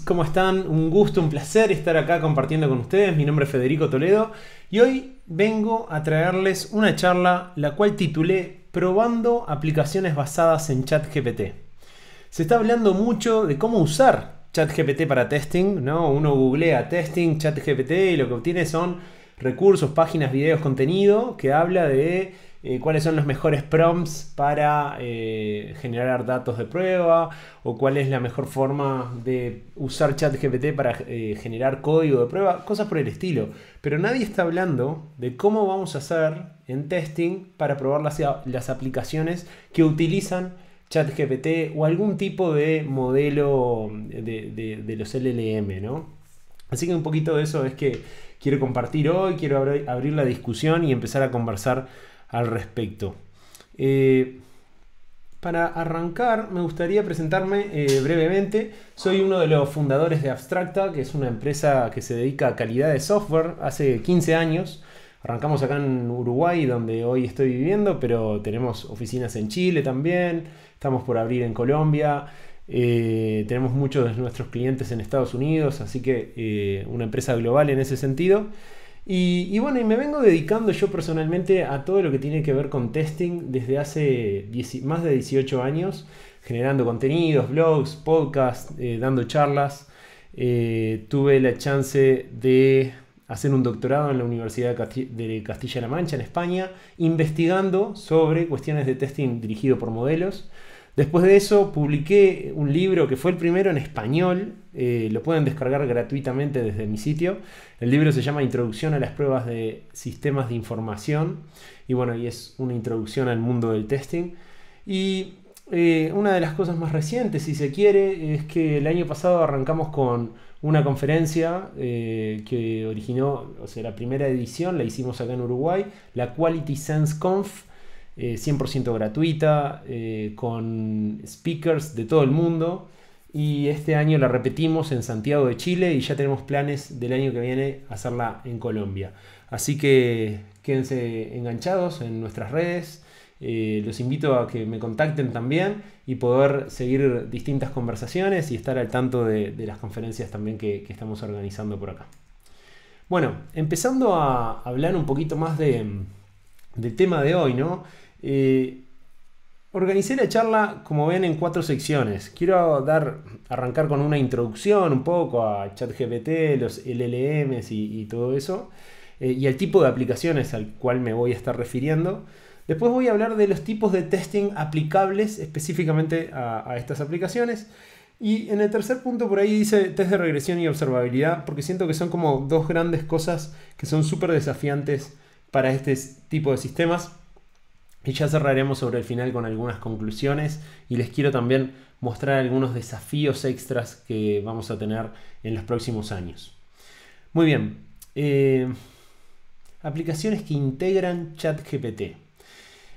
¿cómo están? Un gusto, un placer estar acá compartiendo con ustedes. Mi nombre es Federico Toledo y hoy vengo a traerles una charla la cual titulé Probando aplicaciones basadas en ChatGPT. Se está hablando mucho de cómo usar ChatGPT para testing, ¿no? Uno googlea testing, ChatGPT y lo que obtiene son recursos, páginas, videos, contenido que habla de cuáles son los mejores prompts para generar datos de prueba o cuál es la mejor forma de usar ChatGPT para generar código de prueba, cosas por el estilo. Pero nadie está hablando de cómo vamos a hacer en testing para probar las aplicaciones que utilizan ChatGPT o algún tipo de modelo de los LLM, ¿no? Así que un poquito de eso es que quiero compartir hoy, quiero abrir la discusión y empezar a conversar al respecto. Para arrancar me gustaría presentarme brevemente. Soy uno de los fundadores de Abstracta, que es una empresa que se dedica a calidad de software. Hace 15 años arrancamos acá en Uruguay, donde hoy estoy viviendo, pero tenemos oficinas en Chile también. Estamos por abrir en Colombia. Tenemos muchos de nuestros clientes en Estados Unidos, así que una empresa global en ese sentido. Y bueno, y me vengo dedicando yo personalmente a todo lo que tiene que ver con testing desde hace más de 18 años, generando contenidos, blogs, podcasts, dando charlas. Tuve la chance de hacer un doctorado en la Universidad de Castilla-La Mancha, en España, investigando sobre cuestiones de testing dirigido por modelos. Después de eso publiqué un libro que fue el primero en español, lo pueden descargar gratuitamente desde mi sitio. El libro se llama Introducción a las pruebas de sistemas de información y bueno, y es una introducción al mundo del testing. Y una de las cosas más recientes, si se quiere, es que el año pasado arrancamos con una conferencia que originó, o sea, la primera edición la hicimos acá en Uruguay, la Quality Sense Conf. 100% gratuita, con speakers de todo el mundo, y este año la repetimos en Santiago de Chile y ya tenemos planes del año que viene hacerla en Colombia, así que quédense enganchados en nuestras redes. Los invito a que me contacten también y poder seguir distintas conversaciones y estar al tanto de las conferencias también que estamos organizando por acá. Bueno, empezando a hablar un poquito más del tema de hoy, ¿no? Organicé la charla, como ven, en 4 secciones. Quiero arrancar con una introducción un poco a ChatGPT, los LLMs y todo eso, y al tipo de aplicaciones al cual me voy a estar refiriendo. Después voy a hablar de los tipos de testing aplicables específicamente a estas aplicaciones. Y en el tercer punto por ahí dice test de regresión y observabilidad, porque siento que son como dos grandes cosas que son súper desafiantes para este tipo de sistemas. Y ya cerraremos sobre el final con algunas conclusiones y les quiero también mostrar algunos desafíos extras que vamos a tener en los próximos años. Muy bien, aplicaciones que integran ChatGPT.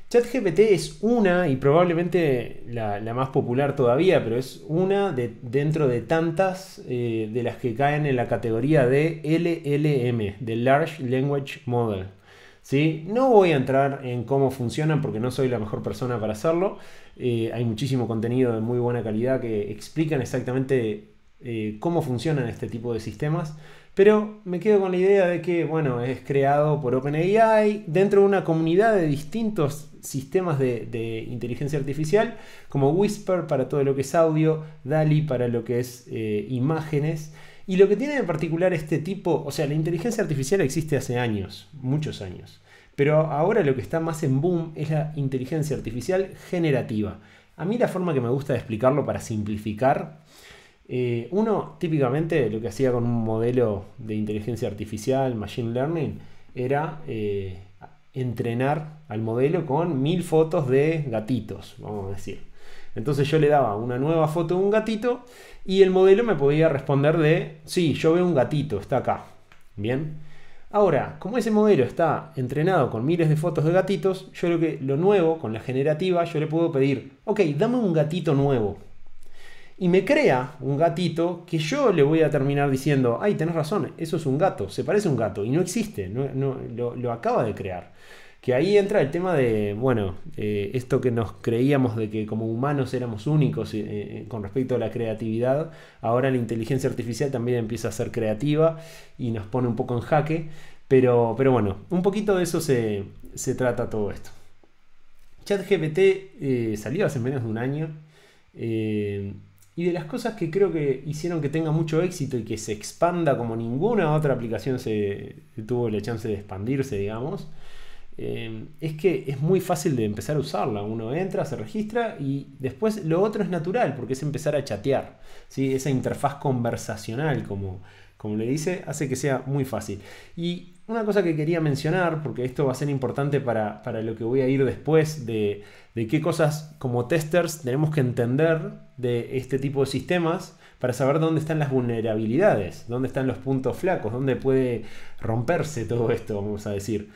ChatGPT es una, y probablemente la más popular todavía, pero es una dentro de tantas de las que caen en la categoría de LLM, de Large Language Model. ¿Sí? No voy a entrar en cómo funcionan porque no soy la mejor persona para hacerlo. Hay muchísimo contenido de muy buena calidad que explican exactamente cómo funcionan este tipo de sistemas. Pero me quedo con la idea de que, bueno, es creado por OpenAI dentro de una comunidad de distintos sistemas de inteligencia artificial, como Whisper para todo lo que es audio, DALL-E para lo que es imágenes. Y lo que tiene de particular este tipo, o sea, la inteligencia artificial existe hace años, muchos años. Pero ahora lo que está más en boom es la inteligencia artificial generativa. A mí la forma que me gusta de explicarlo para simplificar, uno típicamente lo que hacía con un modelo de inteligencia artificial, Machine Learning, era entrenar al modelo con 1000 fotos de gatitos, vamos a decir. Entonces yo le daba una nueva foto de un gatito y el modelo me podía responder de sí, yo veo un gatito, está acá. Bien. Ahora, como ese modelo está entrenado con miles de fotos de gatitos, yo lo nuevo, con la generativa, yo le puedo pedir, ok, dame un gatito nuevo. Y me crea un gatito que yo le voy a terminar diciendo, ay, tenés razón, eso es un gato, se parece a un gato y no existe, lo acaba de crear. que ahí entra el tema de, bueno, esto que nos creíamos de que como humanos éramos únicos con respecto a la creatividad, ahora la inteligencia artificial también empieza a ser creativa y nos pone un poco en jaque, pero bueno, un poquito de eso se trata todo esto. ChatGPT salió hace menos de un año y de las cosas que creo que hicieron que tenga mucho éxito y que se expanda como ninguna otra aplicación se tuvo la chance de expandirse, digamos, es que es muy fácil de empezar a usarla. Uno entra, se registra y después lo otro es natural porque es empezar a chatear, ¿sí? Esa interfaz conversacional, como le dice, hace que sea muy fácil. Y una cosa que quería mencionar, porque esto va a ser importante para lo que voy a ir después, de qué cosas como testers tenemos que entender de este tipo de sistemas para saber dónde están las vulnerabilidades, dónde están los puntos flacos, dónde puede romperse todo esto, vamos a decir.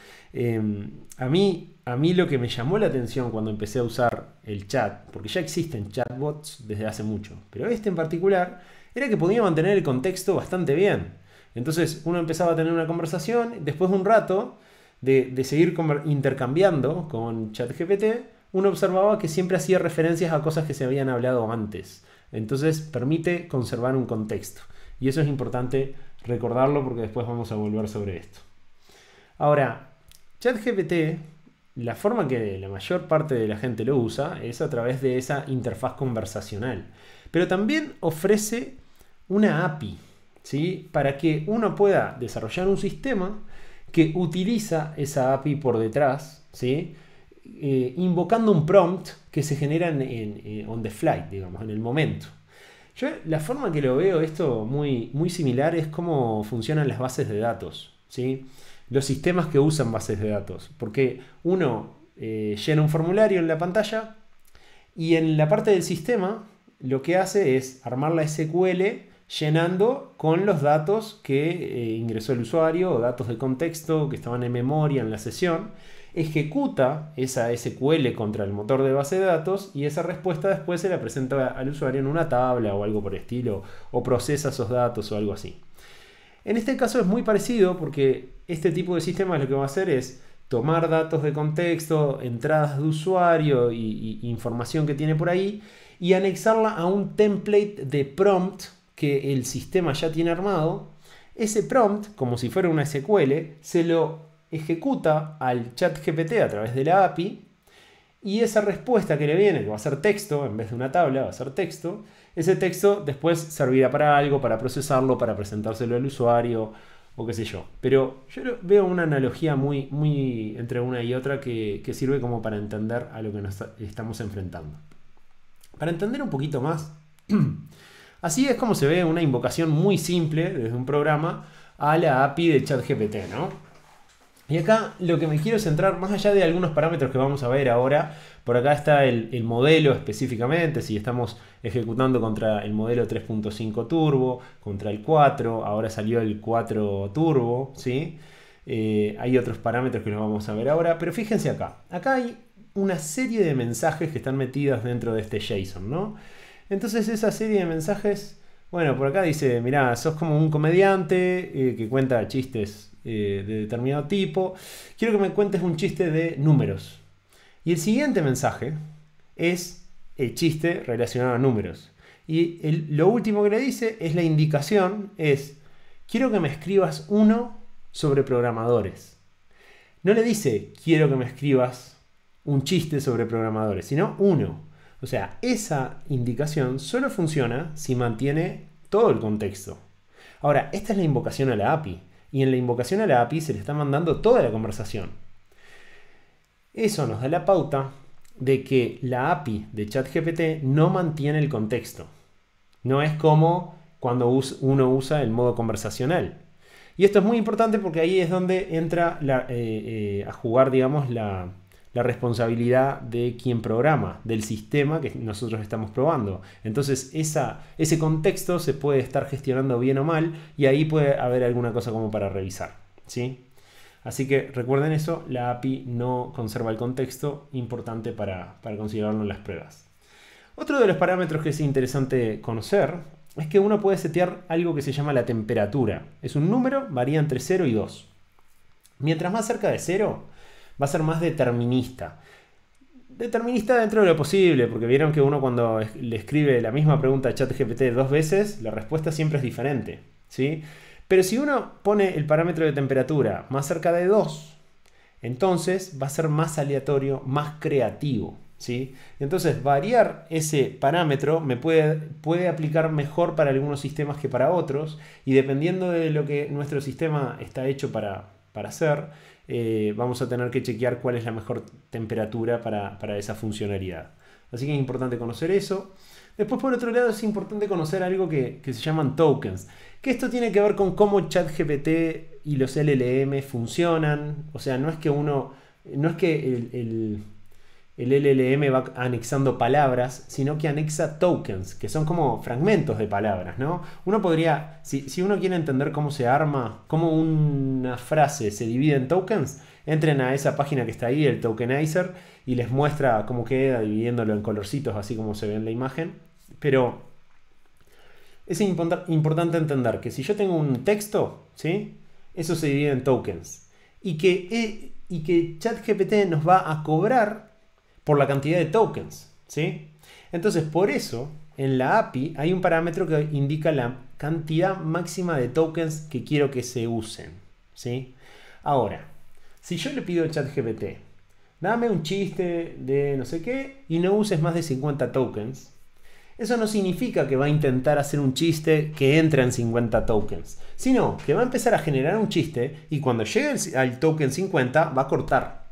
A mí lo que me llamó la atención cuando empecé a usar el chat, porque ya existen chatbots desde hace mucho, pero este en particular, era que podía mantener el contexto bastante bien. Entonces uno empezaba a tener una conversación, después de un rato de seguir intercambiando con ChatGPT, uno observaba que siempre hacía referencias a cosas que se habían hablado antes. Entonces permite conservar un contexto. Y eso es importante recordarlo porque después vamos a volver sobre esto. Ahora, ChatGPT, la forma que la mayor parte de la gente lo usa es a través de esa interfaz conversacional. Pero también ofrece una API, ¿sí? Para que uno pueda desarrollar un sistema que utiliza esa API por detrás, ¿sí? Invocando un prompt que se genera on the fly, digamos, en el momento. Yo la forma que lo veo esto muy, muy similar es cómo funcionan las bases de datos, ¿sí? Los sistemas que usan bases de datos, porque uno llena un formulario en la pantalla y en la parte del sistema lo que hace es armar la SQL llenando con los datos que ingresó el usuario o datos de contexto que estaban en memoria en la sesión. Ejecuta esa SQL contra el motor de base de datos y esa respuesta después se la presenta al usuario en una tabla o algo por el estilo, o procesa esos datos o algo así. En este caso es muy parecido porque este tipo de sistemas lo que va a hacer es tomar datos de contexto, entradas de usuario y información que tiene por ahí y anexarla a un template de prompt que el sistema ya tiene armado. Ese prompt, como si fuera una SQL, se lo ejecuta al ChatGPT a través de la API y esa respuesta que le viene, que va a ser texto, en vez de una tabla va a ser texto, ese texto después servirá para algo, para procesarlo, para presentárselo al usuario o qué sé yo. Pero yo veo una analogía muy, muy entre una y otra que sirve como para entender a lo que nos estamos enfrentando. Para entender un poquito más, así es como se ve una invocación muy simple desde un programa a la API de ChatGPT, ¿no? Y acá lo que me quiero centrar, más allá de algunos parámetros que vamos a ver ahora, por acá está el modelo específicamente, si estamos ejecutando contra el modelo 3.5 Turbo, contra el 4, ahora salió el 4 Turbo, ¿sí? Hay otros parámetros que los vamos a ver ahora, pero fíjense acá. Acá hay una serie de mensajes que están metidos dentro de este JSON, ¿no? Entonces esa serie de mensajes, bueno, por acá dice, mirá, sos como un comediante que cuenta chistes de determinado tipo. Quiero que me cuentes un chiste de números. Y el siguiente mensaje es el chiste relacionado a números. Y lo último que le dice es la indicación, es, quiero que me escribas uno sobre programadores. No le dice, quiero que me escribas un chiste sobre programadores, sino uno. O sea, esa indicación solo funciona si mantiene todo el contexto. Ahora, esta es la invocación a la API. Y en la invocación a la API se le está mandando toda la conversación. Eso nos da la pauta de que la API de ChatGPT no mantiene el contexto. No es como cuando uno usa el modo conversacional. Y esto es muy importante porque ahí es donde entra a jugar, digamos, la responsabilidad de quien programa, del sistema que nosotros estamos probando. Entonces ese contexto se puede estar gestionando bien o mal y ahí puede haber alguna cosa como para revisar, ¿sí? Así que recuerden eso, la API no conserva el contexto, importante para considerarlo en las pruebas. Otro de los parámetros que es interesante conocer es que uno puede setear algo que se llama la temperatura. Es un número, varía entre 0 y 2. Mientras más cerca de 0, va a ser más determinista. Determinista dentro de lo posible, porque vieron que uno cuando le escribe la misma pregunta a ChatGPT 2 veces, la respuesta siempre es diferente, ¿sí? Pero si uno pone el parámetro de temperatura más cerca de 2, entonces va a ser más aleatorio, más creativo, ¿sí? Entonces variar ese parámetro me puede aplicar mejor para algunos sistemas que para otros, y dependiendo de lo que nuestro sistema está hecho para hacer, vamos a tener que chequear cuál es la mejor temperatura para esa funcionalidad. Así que es importante conocer eso. Después, por otro lado, es importante conocer algo que se llaman tokens. Que esto tiene que ver con cómo ChatGPT y los LLM funcionan. O sea, no es que el LLM va anexando palabras, sino que anexa tokens, que son como fragmentos de palabras, ¿no? Uno podría, si uno quiere entender cómo se arma, cómo una frase se divide en tokens, entren a esa página que está ahí, el Tokenizer, y les muestra cómo queda dividiéndolo en colorcitos, así como se ve en la imagen. Pero es importante entender que si yo tengo un texto, ¿sí? Eso se divide en tokens. Y que ChatGPT nos va a cobrar por la cantidad de tokens, ¿sí? Entonces, por eso, en la API hay un parámetro que indica la cantidad máxima de tokens que quiero que se usen, ¿sí? Ahora, si yo le pido a ChatGPT, dame un chiste de no sé qué y no uses más de 50 tokens, eso no significa que va a intentar hacer un chiste que entre en 50 tokens, sino que va a empezar a generar un chiste y cuando llegue al token 50 va a cortar.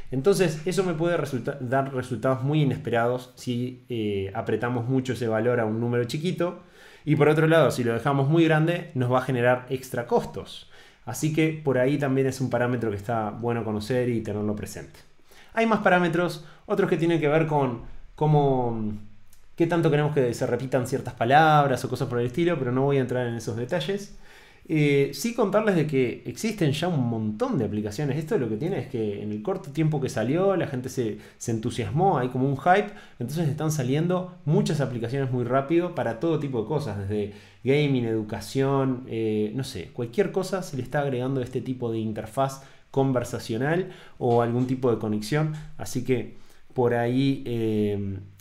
Entonces eso me puede dar resultados muy inesperados si apretamos mucho ese valor a un número chiquito, y por otro lado, si lo dejamos muy grande, nos va a generar extra costos. Así que por ahí también es un parámetro que está bueno conocer y tenerlo presente. Hay más parámetros, otros que tienen que ver con qué tanto queremos que se repitan ciertas palabras o cosas por el estilo, pero no voy a entrar en esos detalles. Sí contarles de que existen ya un montón de aplicaciones. Esto lo que tiene es que en el corto tiempo que salió la gente se entusiasmó, hay como un hype, entonces están saliendo muchas aplicaciones muy rápido para todo tipo de cosas, desde gaming, educación, no sé, cualquier cosa se le está agregando este tipo de interfaz conversacional o algún tipo de conexión, así que por ahí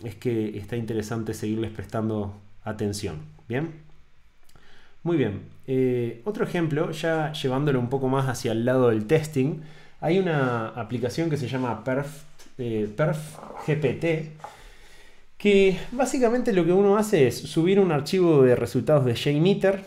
es que está interesante seguirles prestando atención. ¿Bien? Muy bien. Otro ejemplo, ya llevándolo un poco más hacia el lado del testing, hay una aplicación que se llama PerfGPT, que básicamente lo que uno hace es subir un archivo de resultados de JMeter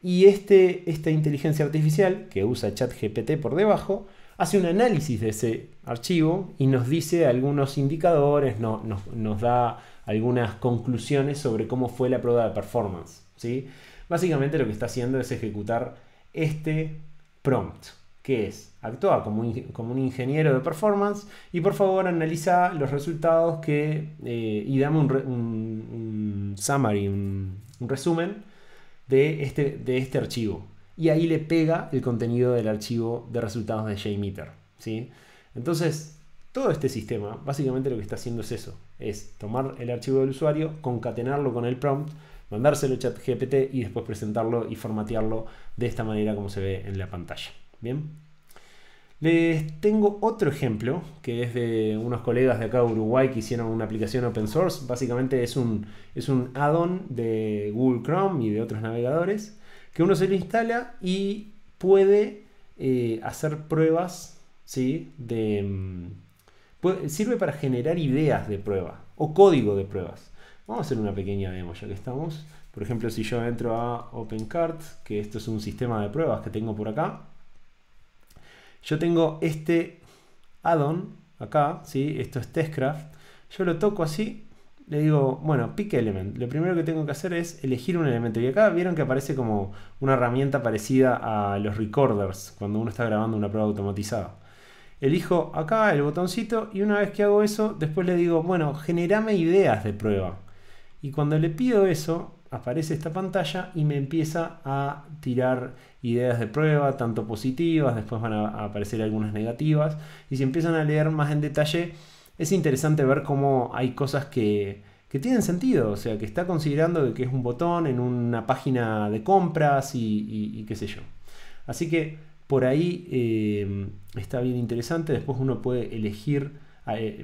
y esta inteligencia artificial que usa ChatGPT por debajo hace un análisis de ese archivo y nos dice algunos indicadores, nos da algunas conclusiones sobre cómo fue la prueba de performance, ¿sí? Básicamente lo que está haciendo es ejecutar este prompt, que es: actúa como un ingeniero de performance y por favor analiza los resultados y dame un summary, un resumen de este archivo. Y ahí le pega el contenido del archivo de resultados de JMeter, ¿sí? Entonces, todo este sistema, básicamente lo que está haciendo es eso. Es tomar el archivo del usuario, concatenarlo con el prompt, mandárselo a ChatGPT y después presentarlo y formatearlo de esta manera como se ve en la pantalla. ¿Bien? Les tengo otro ejemplo que es de unos colegas de acá de Uruguay que hicieron una aplicación open source. Básicamente es un add-on de Google Chrome y de otros navegadores que uno se lo instala y puede hacer pruebas, ¿sí? Sirve para generar ideas de prueba o código de pruebas. Vamos a hacer una pequeña demo ya que estamos. Por ejemplo, si yo entro a OpenCart, que esto es un sistema de pruebas que tengo por acá, yo tengo este add-on acá, ¿sí? Esto es Testcraft. Yo lo toco así. Le digo, bueno, pick element. Lo primero que tengo que hacer es elegir un elemento. Y acá vieron que aparece como una herramienta parecida a los recorders cuando uno está grabando una prueba automatizada. Elijo acá el botoncito y una vez que hago eso, después le digo, bueno, generame ideas de prueba. Y cuando le pido eso, aparece esta pantalla y me empieza a tirar ideas de prueba, tanto positivas, después van a aparecer algunas negativas. Y si empiezan a leer más en detalle, es interesante ver cómo hay cosas que tienen sentido, o sea, que está considerando que es un botón en una página de compras y qué sé yo. Así que Por ahí está bien interesante. Después uno puede elegir,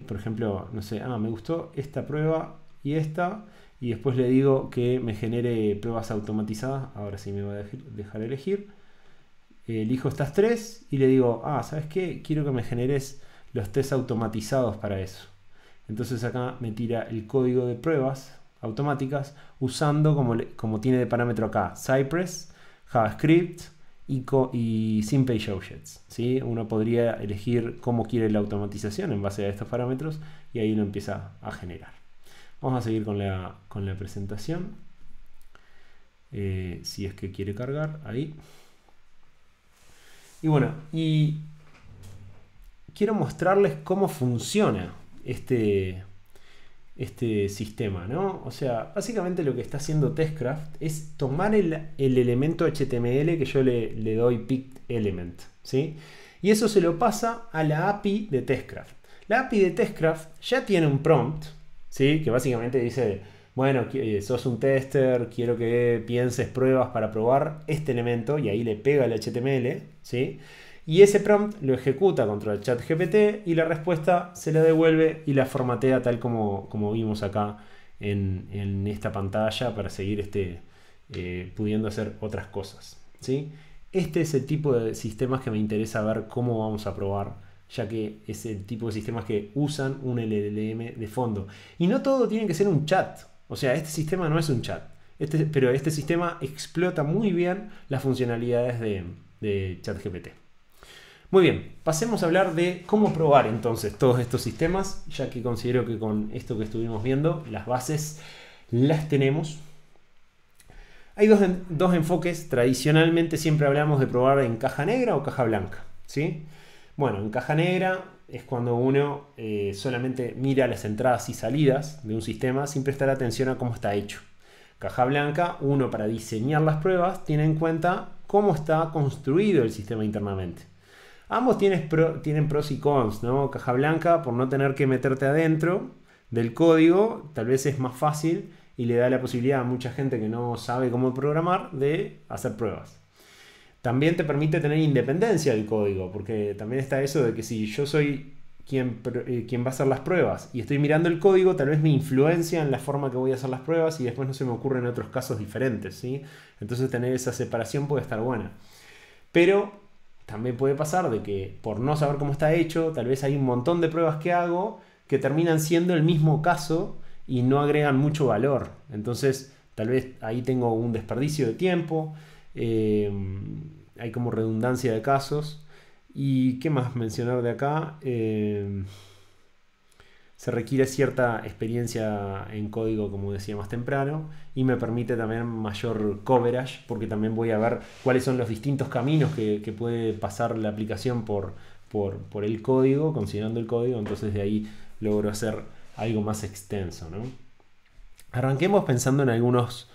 por ejemplo, no sé, me gustó esta prueba y esta. Y después le digo que me genere pruebas automatizadas. Ahora sí me va a dejar elegir. Elijo estas tres y le digo, ¿sabes qué? Quiero que me generes los test automatizados para eso. Entonces acá me tira el código de pruebas automáticas usando como tiene de parámetro acá Cypress, JavaScript y SyncPageObjects, ¿sí? Uno podría elegir cómo quiere la automatización en base a estos parámetros y ahí lo empieza a generar. Vamos a seguir con la presentación. Si es que quiere cargar, ahí. Y bueno, quiero mostrarles cómo funciona este sistema, ¿no? O sea, básicamente lo que está haciendo Testcraft es tomar el elemento HTML que yo le doy picked element, ¿sí? Y eso se lo pasa a la API de Testcraft. La API de Testcraft ya tiene un prompt, ¿sí? Que básicamente dice, bueno, sos un tester, quiero que pienses pruebas para probar este elemento, y ahí le pega el HTML, ¿sí? Y ese prompt lo ejecuta contra el ChatGPT y la respuesta se la devuelve y la formatea tal como vimos acá en esta pantalla para seguir pudiendo hacer otras cosas, ¿sí? Este es el tipo de sistemas que me interesa ver cómo vamos a probar, ya que es el tipo de sistemas que usan un LLM de fondo. Y no todo tiene que ser un chat. O sea, este sistema no es un chat. Pero este sistema explota muy bien las funcionalidades de ChatGPT. Muy bien, pasemos a hablar de cómo probar entonces todos estos sistemas, ya que considero que con esto que estuvimos viendo, las bases las tenemos. Hay dos enfoques. Tradicionalmente siempre hablamos de probar en caja negra o caja blanca, ¿sí? Bueno, en caja negra es cuando uno solamente mira las entradas y salidas de un sistema sin prestar atención a cómo está hecho. Caja blanca, uno para diseñar las pruebas tiene en cuenta cómo está construido el sistema internamente. Ambos tienen pros y cons, ¿no? Caja blanca, por no tener que meterte adentro del código, tal vez es más fácil y le da la posibilidad a mucha gente que no sabe cómo programar de hacer pruebas. También te permite tener independencia del código, porque también está eso de que si yo soy quien va a hacer las pruebas y estoy mirando el código, tal vez me influencia en la forma que voy a hacer las pruebas y después no se me ocurren otros casos diferentes, ¿sí? Entonces tener esa separación puede estar buena. Pero también puede pasar de que por no saber cómo está hecho, tal vez hay un montón de pruebas que hago que terminan siendo el mismo caso y no agregan mucho valor. Entonces tal vez ahí tengo un desperdicio de tiempo. Hay como redundancia de casos. ¿Y qué más mencionar de acá? Se requiere cierta experiencia en código, como decía más temprano, y me permite también mayor coverage, porque también voy a ver cuáles son los distintos caminos que puede pasar la aplicación por el código, considerando el código. Entonces de ahí logro hacer algo más extenso, ¿no? Arranquemos pensando en algunos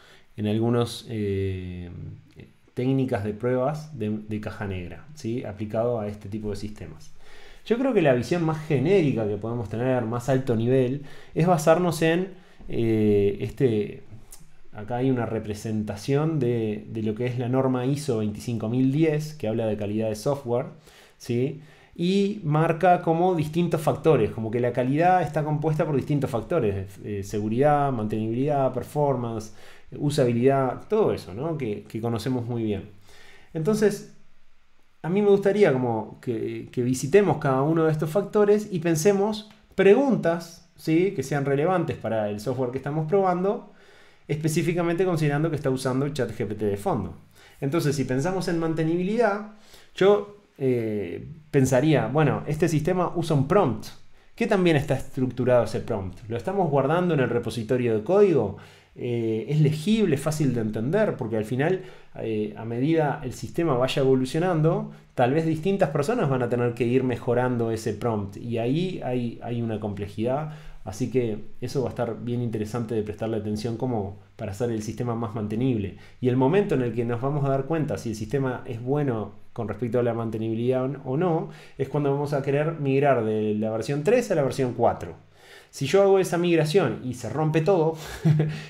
técnicas de pruebas de caja negra, ¿sí? Aplicado a este tipo de sistemas. Yo creo que la visión más genérica que podemos tener, más alto nivel, es basarnos en acá hay una representación de lo que es la norma ISO 25010, que habla de calidad de software, ¿sí? Y marca como distintos factores, como que la calidad está compuesta por distintos factores, seguridad, mantenibilidad, performance, usabilidad, todo eso, ¿no? que conocemos muy bien. Entonces, a mí me gustaría como que visitemos cada uno de estos factores y pensemos preguntas, ¿sí? Que sean relevantes para el software que estamos probando, específicamente considerando que está usando ChatGPT de fondo. Entonces, si pensamos en mantenibilidad, yo pensaría, bueno, este sistema usa un prompt. ¿Qué también está estructurado ese prompt? ¿Lo estamos guardando en el repositorio de código? Es legible, fácil de entender, porque al final a medida el sistema vaya evolucionando, tal vez distintas personas van a tener que ir mejorando ese prompt, y ahí hay una complejidad. Así que eso va a estar bien interesante de prestarle atención como para hacer el sistema más mantenible. Y el momento en el que nos vamos a dar cuenta si el sistema es bueno con respecto a la mantenibilidad o no, es cuando vamos a querer migrar de la versión 3 a la versión 4. Si yo hago esa migración y se rompe todo,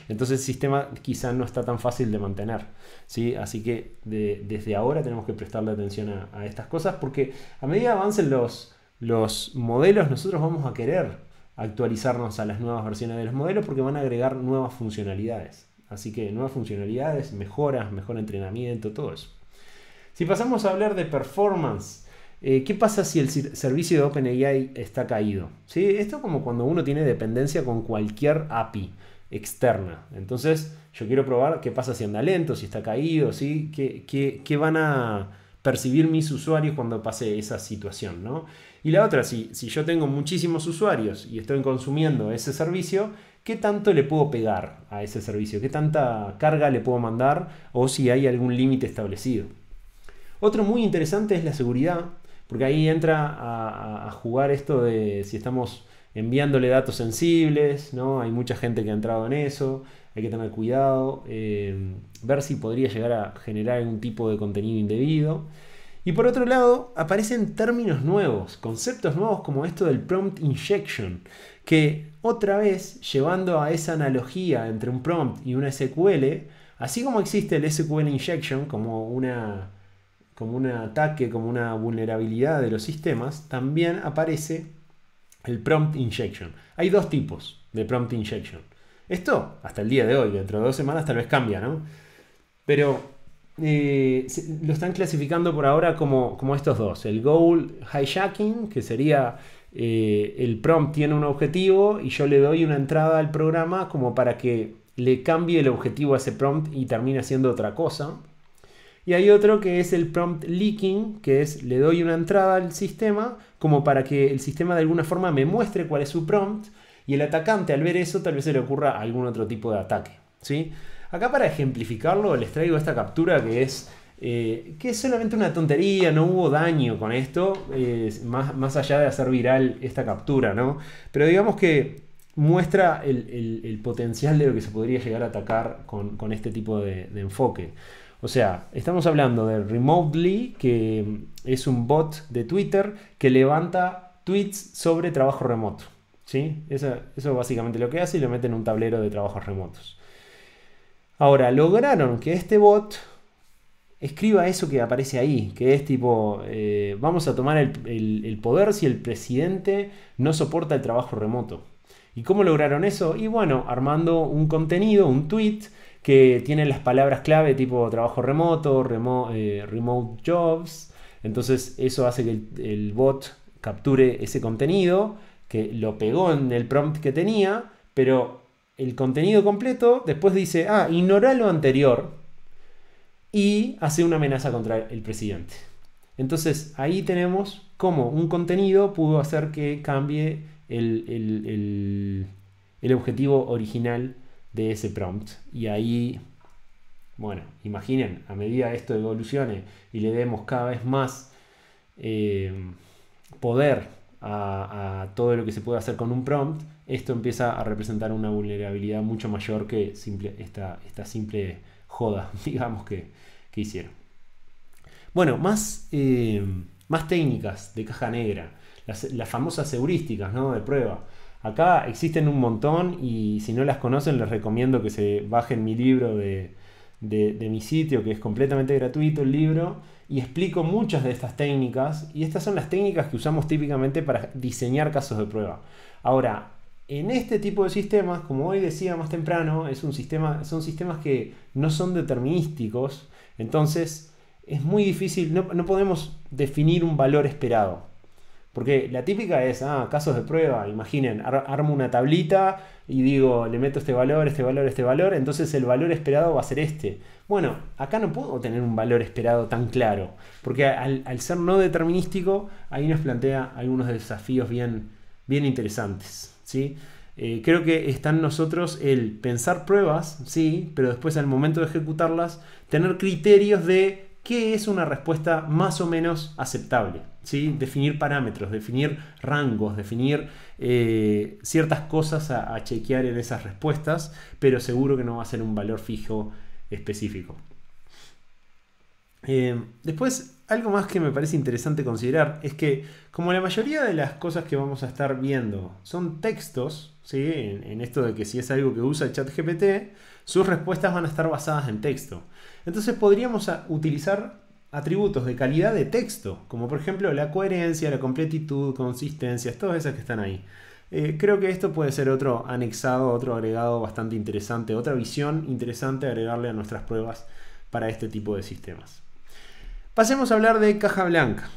entonces el sistema quizá no está tan fácil de mantener, ¿sí? Así que desde ahora tenemos que prestarle atención a estas cosas, porque a medida que avancen los modelos, nosotros vamos a querer actualizarnos a las nuevas versiones de los modelos porque van a agregar nuevas funcionalidades. Así que nuevas funcionalidades, mejoras, mejor entrenamiento, todo eso. Si pasamos a hablar de performance, ¿qué pasa si el servicio de OpenAI está caído? ¿Sí? Esto es como cuando uno tiene dependencia con cualquier API externa. Entonces yo quiero probar qué pasa si anda lento, si está caído, ¿sí? ¿Qué van a percibir mis usuarios cuando pase esa situación, ¿no? Y la otra, si yo tengo muchísimos usuarios y estoy consumiendo ese servicio, ¿qué tanto le puedo pegar a ese servicio? ¿Qué tanta carga le puedo mandar? O si hay algún límite establecido. Otro muy interesante es la seguridad, porque ahí entra a jugar esto de si estamos enviándole datos sensibles, ¿no? Hay mucha gente que ha entrado en eso, hay que tener cuidado, ver si podría llegar a generar algún tipo de contenido indebido. Y por otro lado, aparecen términos nuevos, conceptos nuevos como esto del prompt injection, que otra vez, llevando a esa analogía entre un prompt y una SQL, así como existe el SQL injection como un ataque, como una vulnerabilidad de los sistemas, también aparece el prompt injection. Hay dos tipos de prompt injection. Esto, hasta el día de hoy, dentro de 2 semanas tal vez cambia, ¿no? Pero lo están clasificando por ahora como estos dos. El goal hijacking, que sería el prompt tiene un objetivo y yo le doy una entrada al programa como para que le cambie el objetivo a ese prompt y termine haciendo otra cosa. Y hay otro que es el prompt leaking, que es le doy una entrada al sistema como para que el sistema de alguna forma me muestre cuál es su prompt y el atacante al ver eso tal vez se le ocurra algún otro tipo de ataque, ¿sí? Acá para ejemplificarlo les traigo esta captura que es solamente una tontería, no hubo daño con esto, más allá de hacer viral esta captura, ¿no? Pero digamos que muestra el potencial de lo que se podría llegar a atacar con este tipo de enfoque. O sea, estamos hablando de Remotely, que es un bot de Twitter que levanta tweets sobre trabajo remoto, ¿sí? Eso es básicamente lo que hace y lo mete en un tablero de trabajos remotos. Ahora, lograron que este bot escriba eso que aparece ahí, que es tipo, vamos a tomar el poder si el presidente no soporta el trabajo remoto. ¿Y cómo lograron eso? Y bueno, armando un contenido, un tweet, que tiene las palabras clave tipo trabajo remoto, remote jobs. Entonces eso hace que el bot capture ese contenido, que lo pegó en el prompt que tenía, pero el contenido completo después dice, ignora lo anterior y hace una amenaza contra el presidente. Entonces ahí tenemos cómo un contenido pudo hacer que cambie el objetivo original de ese prompt. Y ahí, bueno, imaginen, a medida que esto evolucione y le demos cada vez más poder a todo lo que se puede hacer con un prompt, esto empieza a representar una vulnerabilidad mucho mayor que esta simple joda, digamos, que hicieron. Bueno, más técnicas de caja negra, las famosas heurísticas, ¿no?, de prueba. Acá existen un montón y si no las conocen les recomiendo que se bajen mi libro de mi sitio, que es completamente gratuito el libro, y explico muchas de estas técnicas, y estas son las técnicas que usamos típicamente para diseñar casos de prueba. Ahora, en este tipo de sistemas, como hoy decía más temprano, son sistemas que no son determinísticos, entonces es muy difícil, no podemos definir un valor esperado. Porque la típica es, casos de prueba, imaginen, armo una tablita y digo, le meto este valor, este valor, este valor, entonces el valor esperado va a ser este. Bueno, acá no puedo tener un valor esperado tan claro, porque al ser no determinístico, ahí nos plantea algunos desafíos bien interesantes, ¿sí? Creo que está en nosotros el pensar pruebas, sí, pero después al momento de ejecutarlas, tener criterios de qué es una respuesta más o menos aceptable, ¿sí? Definir parámetros, definir rangos, definir ciertas cosas a chequear en esas respuestas, pero seguro que no va a ser un valor fijo específico. Después algo más que me parece interesante considerar es que como la mayoría de las cosas que vamos a estar viendo son textos, ¿sí? En esto de que si es algo que usa el ChatGPT, sus respuestas van a estar basadas en texto. Entonces podríamos utilizar atributos de calidad de texto, como por ejemplo la coherencia, la completitud, consistencias, todas esas que están ahí. Creo que esto puede ser otro anexado, otro agregado bastante interesante, otra visión interesante agregarle a nuestras pruebas para este tipo de sistemas. Pasemos a hablar de caja blanca.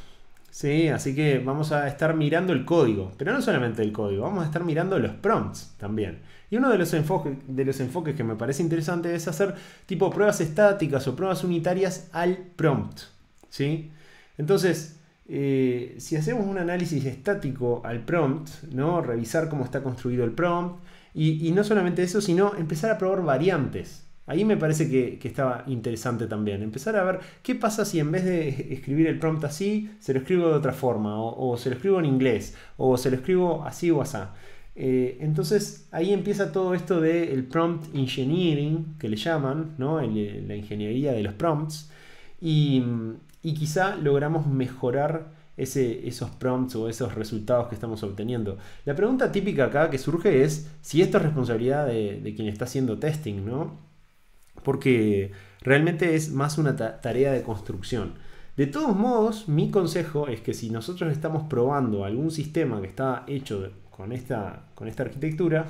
¿Sí? Así que vamos a estar mirando el código, pero no solamente el código, vamos a estar mirando los prompts también. Y uno de los enfoques que me parece interesante es hacer tipo pruebas estáticas o pruebas unitarias al prompt. ¿Sí? Entonces, si hacemos un análisis estático al prompt, ¿no? Revisar cómo está construido el prompt, y no solamente eso, sino empezar a probar variantes. Ahí me parece que estaba interesante también. Empezar a ver qué pasa si en vez de escribir el prompt así, se lo escribo de otra forma, o se lo escribo en inglés, o se lo escribo así o asá. Entonces ahí empieza todo esto del prompt engineering, que le llaman, ¿no? La ingeniería de los prompts, y quizá logramos mejorar esos prompts o esos resultados que estamos obteniendo. La pregunta típica acá que surge es si esto es responsabilidad de quien está haciendo testing, ¿no? Porque realmente es más una tarea de construcción. De todos modos, mi consejo es que si nosotros estamos probando algún sistema que está hecho con esta arquitectura,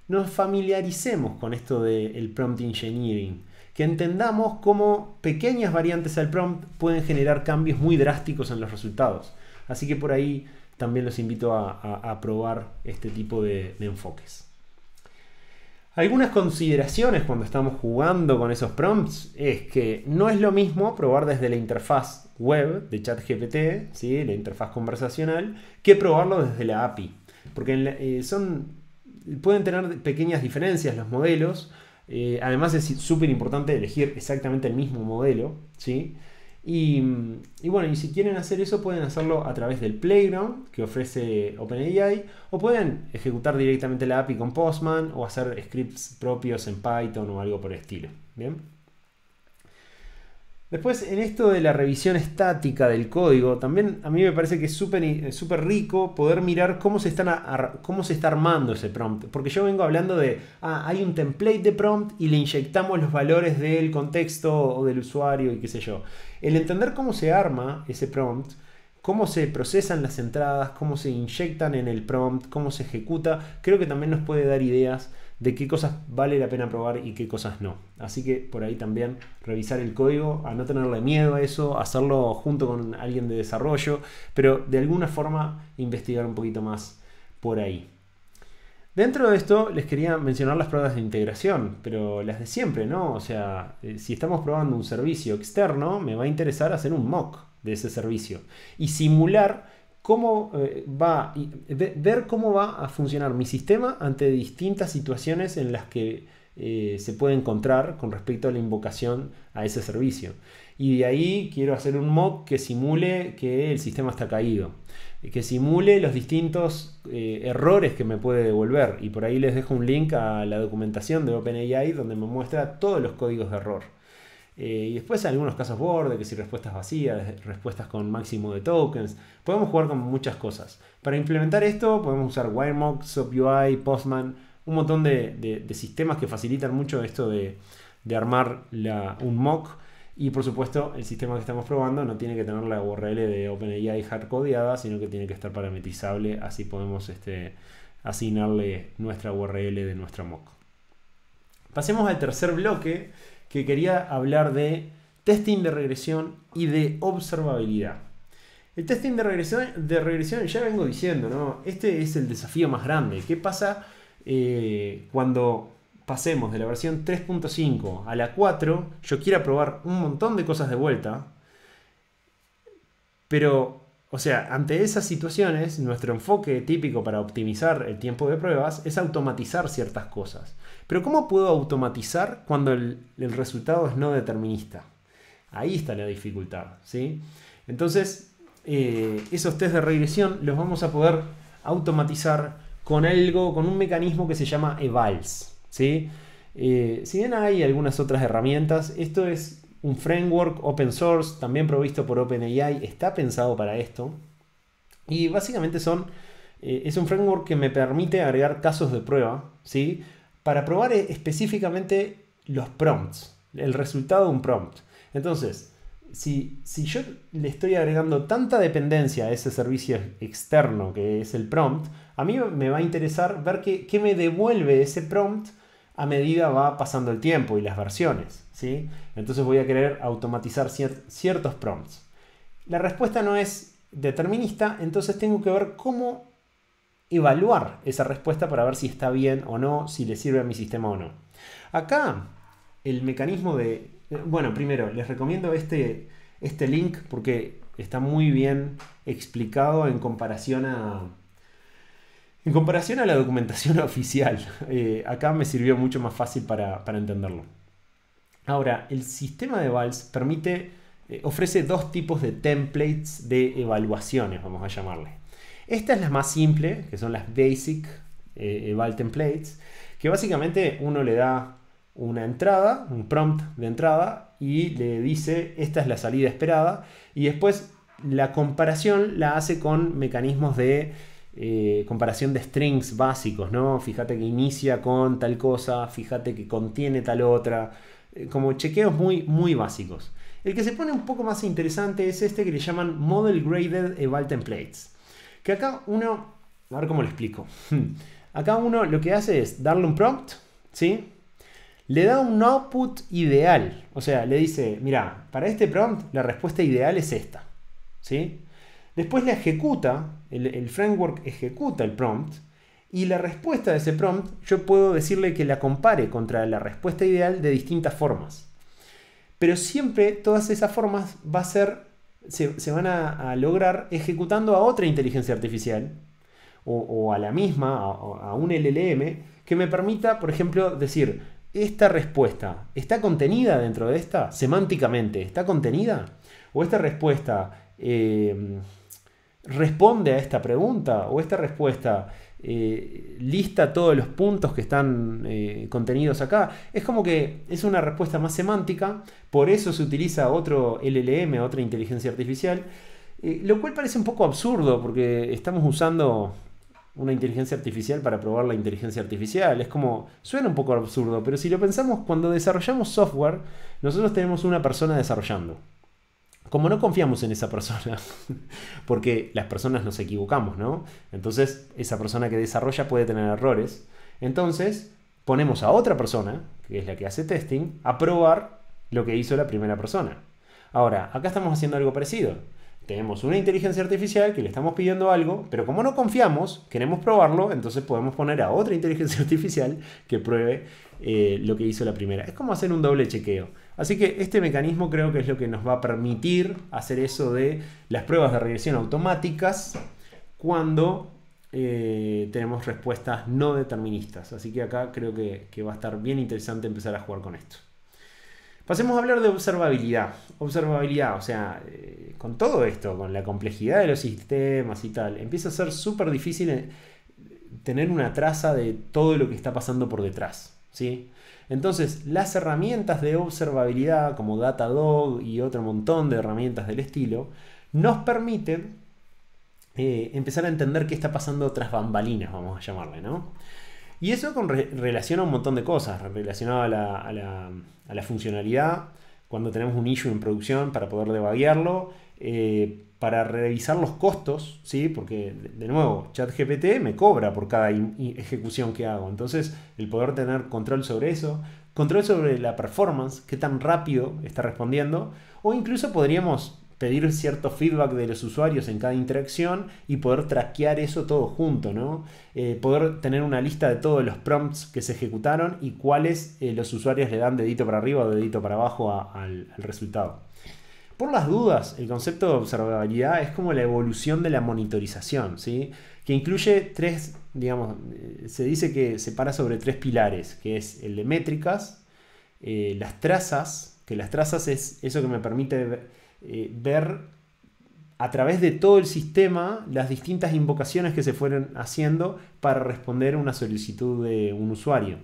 nos familiaricemos con esto del prompt engineering, que entendamos cómo pequeñas variantes al prompt pueden generar cambios muy drásticos en los resultados. Así que por ahí también los invito a probar este tipo de enfoques. Algunas consideraciones cuando estamos jugando con esos prompts es que no es lo mismo probar desde la interfaz web de ChatGPT, ¿sí? La interfaz conversacional, que probarlo desde la API. Porque pueden tener pequeñas diferencias los modelos. Además es súper importante elegir exactamente el mismo modelo, ¿sí? Y bueno, y si quieren hacer eso pueden hacerlo a través del Playground que ofrece OpenAI, o pueden ejecutar directamente la API con Postman o hacer scripts propios en Python o algo por el estilo. ¿Bien? Después, en esto de la revisión estática del código, también a mí me parece que es súper rico poder mirar cómo se está armando ese prompt. Porque yo vengo hablando de, hay un template de prompt y le inyectamos los valores del contexto o del usuario y qué sé yo. El entender cómo se arma ese prompt, cómo se procesan las entradas, cómo se inyectan en el prompt, cómo se ejecuta, creo que también nos puede dar ideas de qué cosas vale la pena probar y qué cosas no. Así que por ahí también revisar el código, a no tenerle miedo a eso, hacerlo junto con alguien de desarrollo, pero de alguna forma investigar un poquito más por ahí. Dentro de esto les quería mencionar las pruebas de integración, pero las de siempre, ¿no? O sea, si estamos probando un servicio externo, me va a interesar hacer un mock de ese servicio y simular cómo ver cómo va a funcionar mi sistema ante distintas situaciones en las que se puede encontrar con respecto a la invocación a ese servicio. Y de ahí quiero hacer un mock que simule que el sistema está caído, que simule los distintos errores que me puede devolver. Y por ahí les dejo un link a la documentación de OpenAI donde me muestra todos los códigos de error. Y después algunos casos borde, que si respuestas vacías, respuestas con máximo de tokens. Podemos jugar con muchas cosas. Para implementar esto podemos usar WireMock, SoapUI, Postman, un montón de sistemas que facilitan mucho esto de armar un mock. Y por supuesto el sistema que estamos probando no tiene que tener la URL de OpenAI hardcodeada, sino que tiene que estar parametrizable. Así podemos asignarle nuestra URL de nuestra mock. Pasemos al tercer bloque, que quería hablar de testing de regresión y de observabilidad. El testing de regresión ya vengo diciendo, ¿no? Este es el desafío más grande. ¿Qué pasa cuando pasemos de la versión 3.5 a la 4? Yo quiero probar un montón de cosas de vuelta, pero, o sea, ante esas situaciones, nuestro enfoque típico para optimizar el tiempo de pruebas es automatizar ciertas cosas. Pero ¿cómo puedo automatizar cuando el resultado es no determinista? Ahí está la dificultad, ¿sí? Entonces, esos test de regresión los vamos a poder automatizar con un mecanismo que se llama evals, ¿sí? Si bien hay algunas otras herramientas, esto es un framework open source, también provisto por OpenAI, está pensado para esto. Y básicamente es un framework que me permite agregar casos de prueba, ¿sí? Para probar específicamente los prompts, el resultado de un prompt. Entonces, si yo le estoy agregando tanta dependencia a ese servicio externo que es el prompt, a mí me va a interesar ver qué me devuelve ese prompt a medida va pasando el tiempo y las versiones, ¿sí? Entonces voy a querer automatizar ciertos prompts. La respuesta no es determinista, entonces tengo que ver cómo evaluar esa respuesta para ver si está bien o no, si le sirve a mi sistema o no. Acá el mecanismo de... Bueno, primero les recomiendo este link porque está muy bien explicado en comparación a la documentación oficial. Acá me sirvió mucho más fácil para entenderlo. Ahora, el sistema de Valls ofrece dos tipos de templates de evaluaciones, vamos a llamarle. Esta es la más simple, que son las Basic Eval Templates, que básicamente uno le da una entrada, un prompt de entrada, y le dice esta es la salida esperada, y después la comparación la hace con mecanismos de comparación de strings básicos, ¿no? Fíjate que inicia con tal cosa, fíjate que contiene tal otra, como chequeos muy, muy básicos. El que se pone un poco más interesante es este que le llaman Model Graded Eval Templates. Que acá uno, a ver cómo lo explico. Acá uno lo que hace es darle un prompt, ¿sí? Le da un output ideal. O sea, le dice, mira, para este prompt la respuesta ideal es esta, ¿sí? Después la ejecuta, el framework ejecuta el prompt. Y la respuesta de ese prompt, yo puedo decirle que la compare contra la respuesta ideal de distintas formas. Pero siempre todas esas formas se van a lograr ejecutando a otra inteligencia artificial o a la misma, a un LLM, que me permita, por ejemplo, decir, esta respuesta está contenida dentro de esta, semánticamente, ¿está contenida? O esta respuesta responde a esta pregunta, o esta respuesta lista todos los puntos que están contenidos acá. Es como que es una respuesta más semántica, por eso se utiliza otro LLM, otra inteligencia artificial, lo cual parece un poco absurdo porque estamos usando una inteligencia artificial para probar la inteligencia artificial. Es como, suena un poco absurdo, pero si lo pensamos, cuando desarrollamos software, nosotros tenemos una persona desarrollando. Como no confiamos en esa persona, porque las personas nos equivocamos, ¿no? Entonces, esa persona que desarrolla puede tener errores. Entonces, ponemos a otra persona, que es la que hace testing, a probar lo que hizo la primera persona. Ahora, acá estamos haciendo algo parecido. Tenemos una inteligencia artificial que le estamos pidiendo algo, pero como no confiamos, queremos probarlo, entonces podemos poner a otra inteligencia artificial que pruebe lo que hizo la primera. Es como hacer un doble chequeo. Así que este mecanismo creo que es lo que nos va a permitir hacer eso de las pruebas de regresión automáticas cuando tenemos respuestas no deterministas. Así que acá creo que va a estar bien interesante empezar a jugar con esto. Pasemos a hablar de observabilidad. Observabilidad, o sea, con todo esto, con la complejidad de los sistemas y tal, empieza a ser súper difícil tener una traza de todo lo que está pasando por detrás, ¿sí? Entonces, las herramientas de observabilidad como Datadog y otro montón de herramientas del estilo nos permiten empezar a entender qué está pasando tras bambalinas, vamos a llamarle, ¿no? Y eso con relación a un montón de cosas, relacionado a la funcionalidad, cuando tenemos un issue en producción para poder debuguearlo, para revisar los costos, ¿sí? Porque, de nuevo, ChatGPT me cobra por cada ejecución que hago. Entonces, el poder tener control sobre eso, control sobre la performance, qué tan rápido está respondiendo, o incluso podríamos pedir cierto feedback de los usuarios en cada interacción y poder traquear eso todo junto, ¿no? Poder tener una lista de todos los prompts que se ejecutaron y cuáles los usuarios le dan dedito para arriba o dedito para abajo al resultado. Por las dudas, el concepto de observabilidad es como la evolución de la monitorización, ¿sí? Que incluye tres, digamos, se dice que se para sobre tres pilares, que es el de métricas, las trazas, que las trazas es eso que me permite ver a través de todo el sistema las distintas invocaciones que se fueron haciendo para responder a una solicitud de un usuario.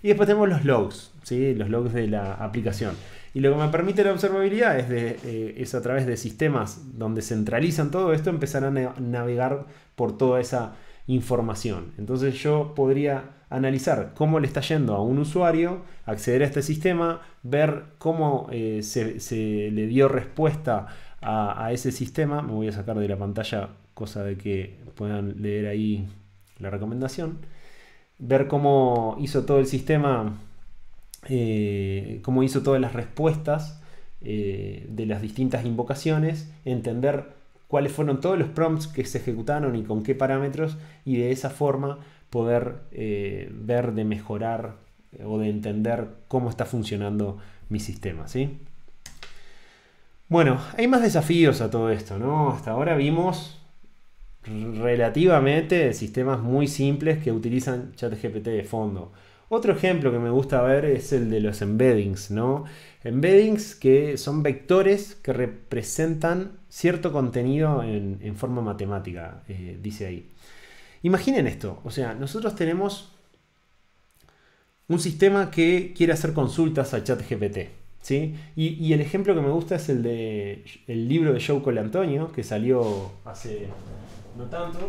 Y después tenemos los logs, ¿sí? Los logs de la aplicación. Y lo que me permite la observabilidad es a través de sistemas donde centralizan todo esto, empezar a navegar por toda esa información. Entonces yo podría analizar cómo le está yendo a un usuario, acceder a este sistema, ver cómo se le dio respuesta a ese sistema. Me voy a sacar de la pantalla, cosa de que puedan leer ahí la recomendación. Ver cómo hizo todo el sistema, cómo hizo todas las respuestas de las distintas invocaciones, entender cuáles fueron todos los prompts que se ejecutaron y con qué parámetros, y de esa forma poder ver de mejorar o de entender cómo está funcionando mi sistema, ¿sí? Bueno, hay más desafíos a todo esto, ¿no? Hasta ahora vimos relativamente sistemas muy simples que utilizan ChatGPT de fondo. Otro ejemplo que me gusta ver es el de los embeddings, ¿no? Embeddings que son vectores que representan cierto contenido en forma matemática, dice ahí. Imaginen esto, o sea, nosotros tenemos un sistema que quiere hacer consultas a ChatGPT, ¿sí? Y el ejemplo que me gusta es el libro de Joe Colantonio, que salió hace no tanto.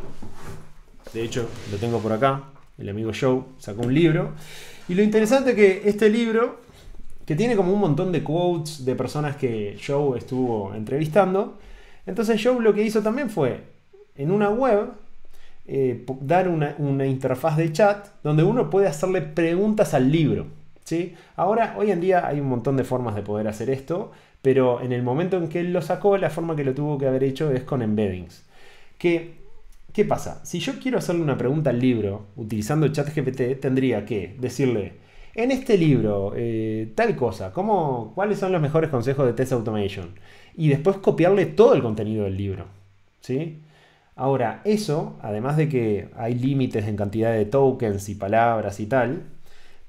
De hecho, lo tengo por acá. El amigo Joe sacó un libro. Y lo interesante es que este libro, que tiene como un montón de quotes de personas que Joe estuvo entrevistando, entonces Joe lo que hizo también fue, en una web, dar una interfaz de chat donde uno puede hacerle preguntas al libro, ¿sí? Ahora, hoy en día hay un montón de formas de poder hacer esto, pero en el momento en que él lo sacó, la forma que lo tuvo que haber hecho es con embeddings. ¿Qué pasa? Si yo quiero hacerle una pregunta al libro utilizando ChatGPT, tendría que decirle: en este libro, tal cosa, ¿cuáles son los mejores consejos de Test Automation? Y después copiarle todo el contenido del libro, ¿sí? Ahora, eso, además de que hay límites en cantidad de tokens y palabras y tal,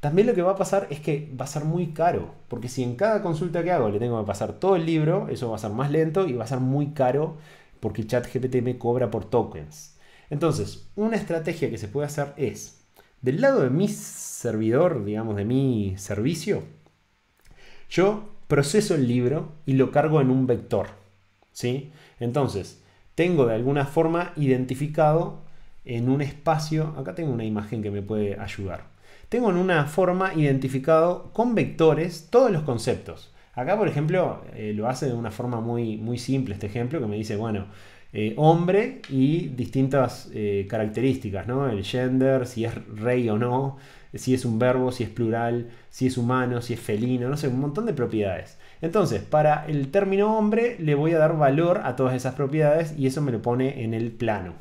también lo que va a pasar es que va a ser muy caro, porque si en cada consulta que hago le tengo que pasar todo el libro, eso va a ser más lento y va a ser muy caro porque ChatGPT me cobra por tokens. Entonces, una estrategia que se puede hacer es, del lado de mi servidor, digamos, de mi servicio, yo proceso el libro y lo cargo en un vector, ¿sí? Entonces, tengo de alguna forma identificado en un espacio, acá tengo una imagen que me puede ayudar. Tengo en una forma identificado con vectores todos los conceptos. Acá, por ejemplo, lo hace de una forma muy, muy simple este ejemplo, que me dice, bueno, hombre y distintas características, ¿no? El gender, si es rey o no, si es un verbo, si es plural, si es humano, si es felino, no sé, un montón de propiedades. Entonces, para el término hombre le voy a dar valor a todas esas propiedades y eso me lo pone en el plano.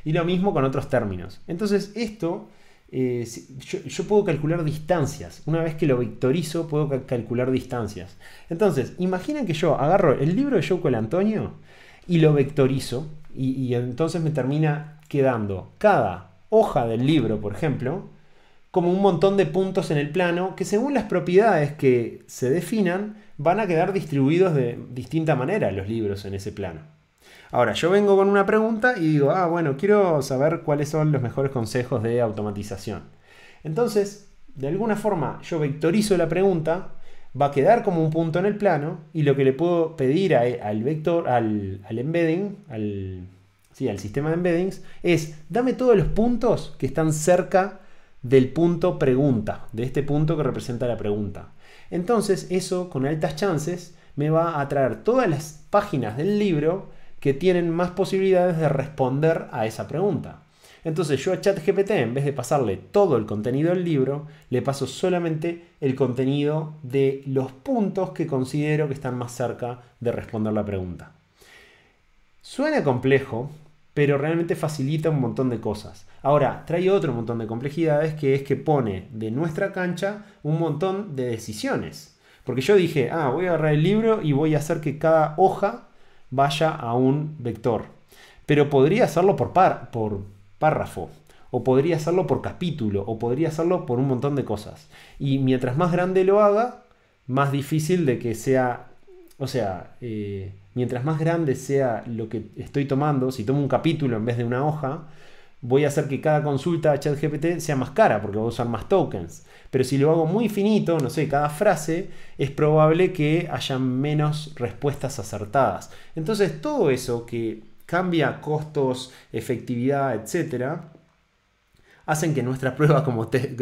Y lo mismo con otros términos. Entonces, esto, yo puedo calcular distancias. Una vez que lo vectorizo, puedo calcular distancias. Entonces, imaginen que yo agarro el libro de Joe Colantonio y lo vectorizo y entonces me termina quedando cada hoja del libro, por ejemplo, como un montón de puntos en el plano que, según las propiedades que se definan, van a quedar distribuidos de distinta manera los libros en ese plano. Ahora, yo vengo con una pregunta y digo, bueno, quiero saber cuáles son los mejores consejos de automatización. Entonces, de alguna forma, yo vectorizo la pregunta, va a quedar como un punto en el plano y lo que le puedo pedir al vector, al embedding, al sistema de embeddings, es: dame todos los puntos que están cerca del punto pregunta, de este punto que representa la pregunta. Entonces, eso con altas chances me va a traer todas las páginas del libro que tienen más posibilidades de responder a esa pregunta. Entonces yo a ChatGPT, en vez de pasarle todo el contenido del libro, le paso solamente el contenido de los puntos que considero que están más cerca de responder la pregunta. Suena complejo, pero realmente facilita un montón de cosas. Ahora, trae otro montón de complejidades, que es que pone de nuestra cancha un montón de decisiones. Porque yo dije, voy a agarrar el libro y voy a hacer que cada hoja vaya a un vector. Pero podría hacerlo por párrafo, o podría hacerlo por capítulo, o podría hacerlo por un montón de cosas. Y mientras más grande lo haga, más difícil de que sea, mientras más grande sea lo que estoy tomando, si tomo un capítulo en vez de una hoja, voy a hacer que cada consulta a ChatGPT sea más cara porque voy a usar más tokens. Pero si lo hago muy finito, no sé, cada frase, es probable que haya menos respuestas acertadas. Entonces todo eso que cambia costos, efectividad, etcétera, hacen que nuestra prueba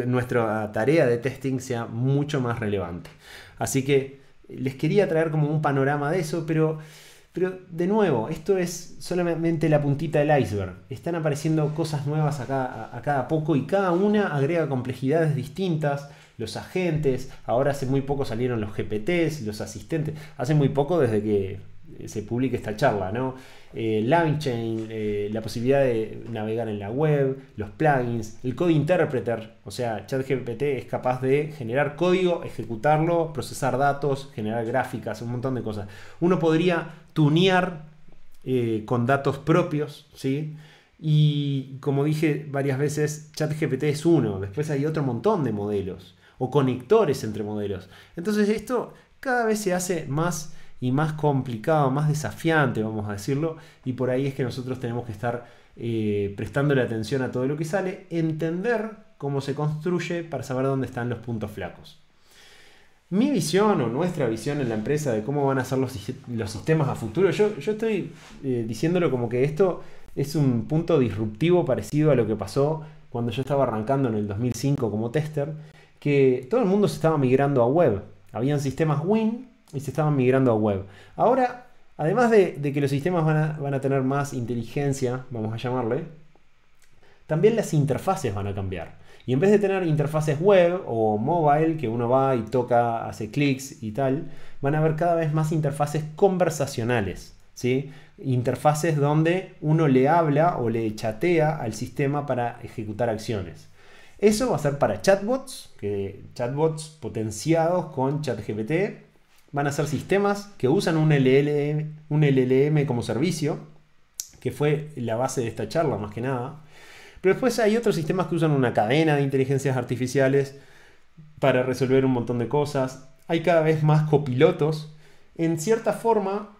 nuestra tarea de testing sea mucho más relevante. Así que les quería traer como un panorama de eso, pero de nuevo, esto es solamente la puntita del iceberg. Están apareciendo cosas nuevas a cada poco y cada una agrega complejidades distintas. Los agentes, ahora hace muy poco salieron los GPTs, los asistentes, hace muy poco desde que se publique esta charla, ¿no? LangChain, la posibilidad de navegar en la web, los plugins, el Code Interpreter, o sea, ChatGPT es capaz de generar código, ejecutarlo, procesar datos, generar gráficas, un montón de cosas. Uno podría tunear con datos propios, ¿sí? Y como dije varias veces, ChatGPT es uno, después hay otro montón de modelos o conectores entre modelos. Entonces esto cada vez se hace más y más complicado, más desafiante, vamos a decirlo, y por ahí es que nosotros tenemos que estar prestándole atención a todo lo que sale, entender cómo se construye para saber dónde están los puntos flacos. Mi visión o nuestra visión en la empresa de cómo van a ser los sistemas a futuro, yo estoy diciéndolo como que esto es un punto disruptivo parecido a lo que pasó cuando yo estaba arrancando en el 2005 como tester, que todo el mundo se estaba migrando a web. Habían sistemas Win y se estaban migrando a web. Ahora, además de que los sistemas van a tener más inteligencia, vamos a llamarle, también las interfaces van a cambiar. Y en vez de tener interfaces web o mobile, que uno va y toca, hace clics y tal, van a haber cada vez más interfaces conversacionales, ¿sí? Interfaces donde uno le habla o le chatea al sistema para ejecutar acciones. Eso va a ser para chatbots potenciados con ChatGPT. Van a ser sistemas que usan un LLM como servicio, que fue la base de esta charla más que nada. Pero después hay otros sistemas que usan una cadena de inteligencias artificiales para resolver un montón de cosas. Hay cada vez más copilotos. En cierta forma,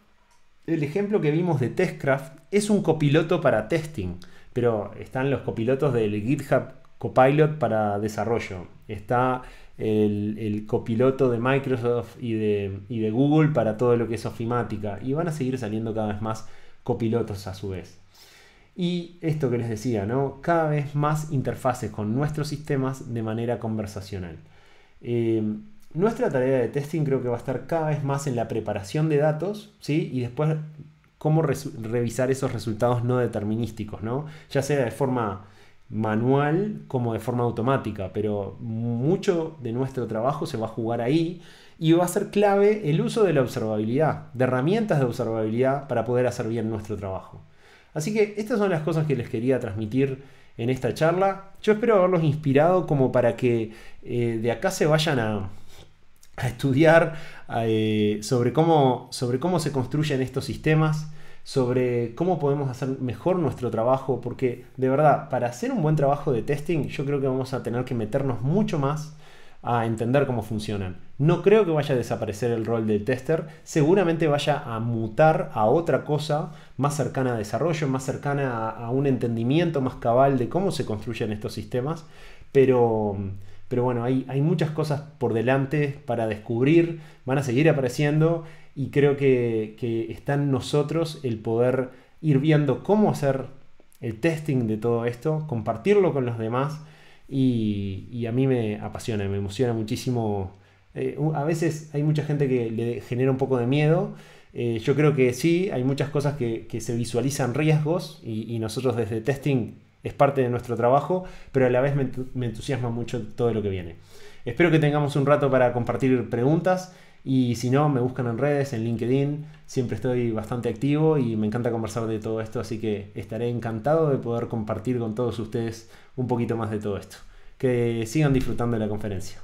el ejemplo que vimos de Testcraft es un copiloto para testing, pero están los copilotos del GitHub Copilot para desarrollo. Está el copiloto de Microsoft y de Google para todo lo que es ofimática. Y van a seguir saliendo cada vez más copilotos a su vez. Y esto que les decía, ¿no? Cada vez más interfaces con nuestros sistemas de manera conversacional. Nuestra tarea de testing creo que va a estar cada vez más en la preparación de datos, ¿sí? Y después cómo revisar esos resultados no determinísticos, ¿no? Ya sea de forma manual como de forma automática, pero mucho de nuestro trabajo se va a jugar ahí y va a ser clave el uso de la observabilidad, de herramientas de observabilidad para poder hacer bien nuestro trabajo. Así que estas son las cosas que les quería transmitir en esta charla. Yo espero haberlos inspirado como para que de acá se vayan a estudiar sobre cómo se construyen estos sistemas, sobre cómo podemos hacer mejor nuestro trabajo, porque de verdad, para hacer un buen trabajo de testing, yo creo que vamos a tener que meternos mucho más a entender cómo funcionan. No creo que vaya a desaparecer el rol del tester, seguramente vaya a mutar a otra cosa más cercana a desarrollo, más cercana a un entendimiento más cabal de cómo se construyen estos sistemas, pero bueno, hay muchas cosas por delante para descubrir, van a seguir apareciendo y creo que está en nosotros el poder ir viendo cómo hacer el testing de todo esto, compartirlo con los demás y a mí me apasiona, me emociona muchísimo. A veces hay mucha gente que le genera un poco de miedo. Yo creo que sí, hay muchas cosas que se visualizan riesgos y nosotros desde testing es parte de nuestro trabajo, pero a la vez me entusiasma mucho todo lo que viene. Espero que tengamos un rato para compartir preguntas y si no, me buscan en redes, en LinkedIn, siempre estoy bastante activo y me encanta conversar de todo esto, así que estaré encantado de poder compartir con todos ustedes un poquito más de todo esto. Que sigan disfrutando de la conferencia.